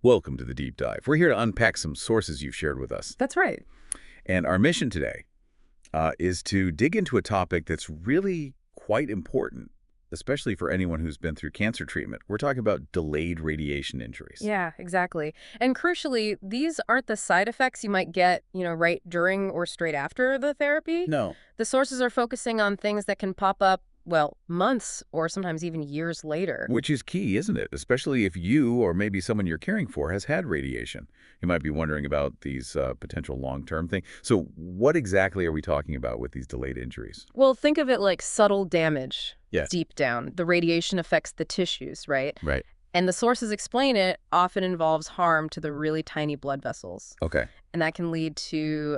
Welcome to the Deep Dive. We're here to unpack some sources you've shared with us. That's right. And our mission today is to dig into a topic that's really quite important, especially for anyone who's been through cancer treatment. We're talking about delayed radiation injuries. Yeah, exactly. And crucially, these aren't the side effects you might get, right during or straight after the therapy. No. The sources are focusing on things that can pop up, well, months or sometimes even years later. Which is key, isn't it? Especially if you or maybe someone you're caring for has had radiation. You might be wondering about these potential long-term things. So what exactly are we talking about with these delayed injuries? Well, think of it like subtle damage Yeah. deep down. The radiation affects the tissues, right? Right. And the sources explain it often involves harm to the really tiny blood vessels. Okay. And that can lead to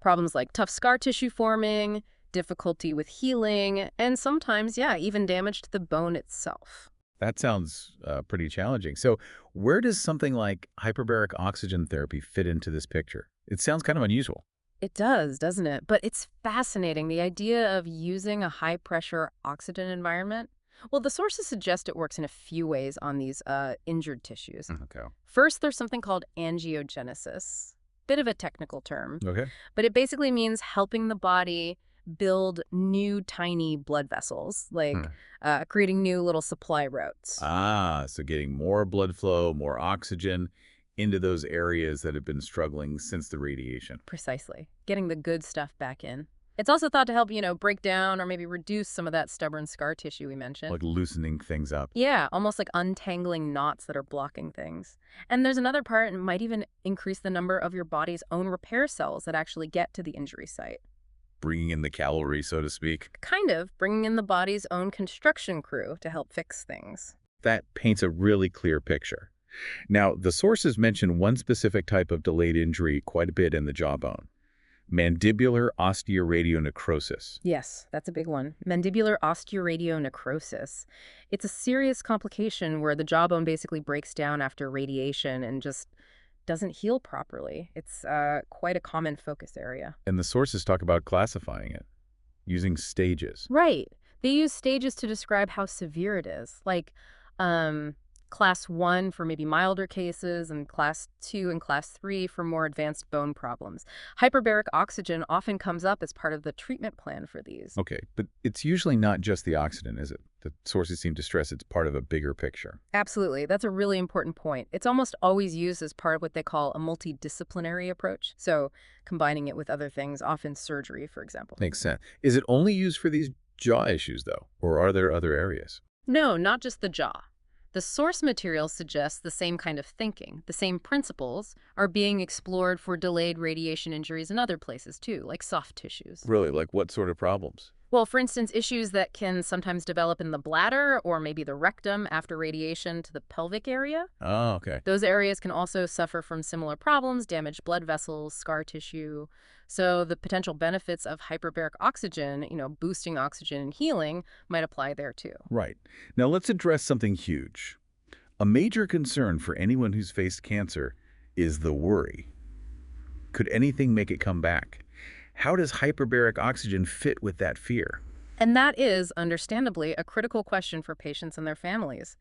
problems like tough scar tissue forming, difficulty with healing, and sometimes, even damage to the bone itself. That sounds pretty challenging. So where does something like hyperbaric oxygen therapy fit into this picture? It sounds kind of unusual. It does, doesn't it? But it's fascinating, the idea of using a high-pressure oxygen environment. Well, the sources suggest it works in a few ways on these injured tissues. Okay. First, there's something called angiogenesis. Bit of a technical term. Okay. But it basically means helping the body build new tiny blood vessels, like creating new little supply routes. So getting more blood flow, more oxygen into those areas that have been struggling since the radiation. Precisely. Getting the good stuff back in. It's also thought to help, break down or maybe reduce some of that stubborn scar tissue we mentioned. Like loosening things up. Yeah, almost like untangling knots that are blocking things. And there's another part, it might even increase the number of your body's own repair cells that actually get to the injury site. Bringing in the cavalry, so to speak. Kind of bringing in the body's own construction crew to help fix things. That paints a really clear picture. Now, the sources mention one specific type of delayed injury quite a bit in the jawbone. Mandibular osteoradionecrosis. Yes, that's a big one. Mandibular osteoradionecrosis. It's a serious complication where the jawbone basically breaks down after radiation and just doesn't heal properly. It's quite a common focus area. And the sources talk about classifying it, using stages. Right. They use stages to describe how severe it is, like class 1 for maybe milder cases and class 2 and class 3 for more advanced bone problems. Hyperbaric oxygen often comes up as part of the treatment plan for these. Okay, but it's usually not just the oxygen, is it? The sources seem to stress it's part of a bigger picture. Absolutely. That's a really important point. It's almost always used as part of what they call a multidisciplinary approach. So combining it with other things, often surgery, for example. Makes sense. Is it only used for these jaw issues, though? Or are there other areas? No, not just the jaw. The source material suggests the same kind of thinking. The same principles are being explored for delayed radiation injuries in other places, too, like soft tissues. Really? Like what sort of problems? Well, for instance, issues that can sometimes develop in the bladder or maybe the rectum after radiation to the pelvic area. Oh, okay. Those areas can also suffer from similar problems, damaged blood vessels, scar tissue. So the potential benefits of hyperbaric oxygen, boosting oxygen and healing, might apply there too. Right. Now let's address something huge. A major concern for anyone who's faced cancer is the worry. Could anything make it come back? How does hyperbaric oxygen fit with that fear? And that is, understandably, a critical question for patients and their families.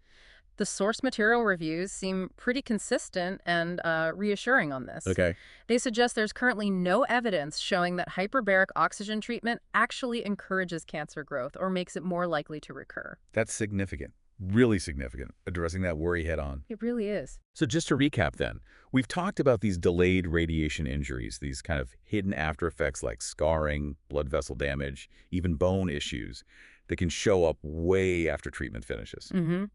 The source material reviews seem pretty consistent and reassuring on this. Okay. They suggest there's currently no evidence showing that hyperbaric oxygen treatment actually encourages cancer growth or makes it more likely to recur. That's significant. Really significant, addressing that worry head on. It really is. So just to recap then, we've talked about these delayed radiation injuries, these kind of hidden after effects like scarring, blood vessel damage, even bone issues that can show up way after treatment finishes. Mm-hmm.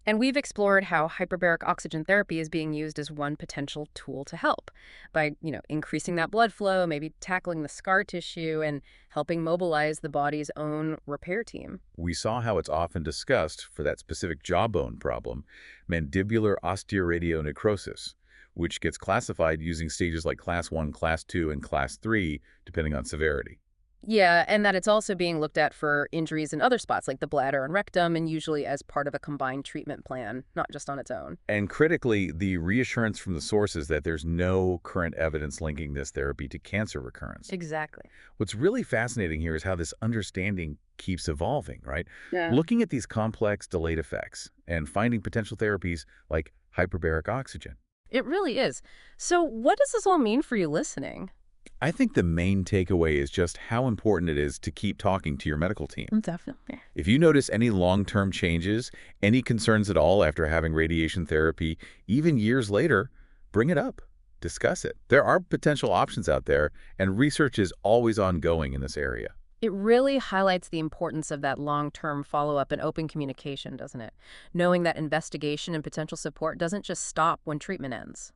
And we've explored how hyperbaric oxygen therapy is being used as one potential tool to help by, increasing that blood flow, maybe tackling the scar tissue and helping mobilize the body's own repair team. We saw how it's often discussed for that specific jawbone problem, mandibular osteoradionecrosis, which gets classified using stages like class 1, class 2, and class 3, depending on severity. Yeah, and that it's also being looked at for injuries in other spots like the bladder and rectum, and usually as part of a combined treatment plan, not just on its own. And critically, the reassurance from the sources that there's no current evidence linking this therapy to cancer recurrence. Exactly. What's really fascinating here is how this understanding keeps evolving, right? Yeah. Looking at these complex delayed effects and finding potential therapies like hyperbaric oxygen. It really is. So what does this all mean for you listening? I think the main takeaway is just how important it is to keep talking to your medical team. Definitely. If you notice any long-term changes, any concerns at all after having radiation therapy, even years later, bring it up. Discuss it. There are potential options out there, and research is always ongoing in this area. It really highlights the importance of that long-term follow-up and open communication, doesn't it? Knowing that investigation and potential support doesn't just stop when treatment ends.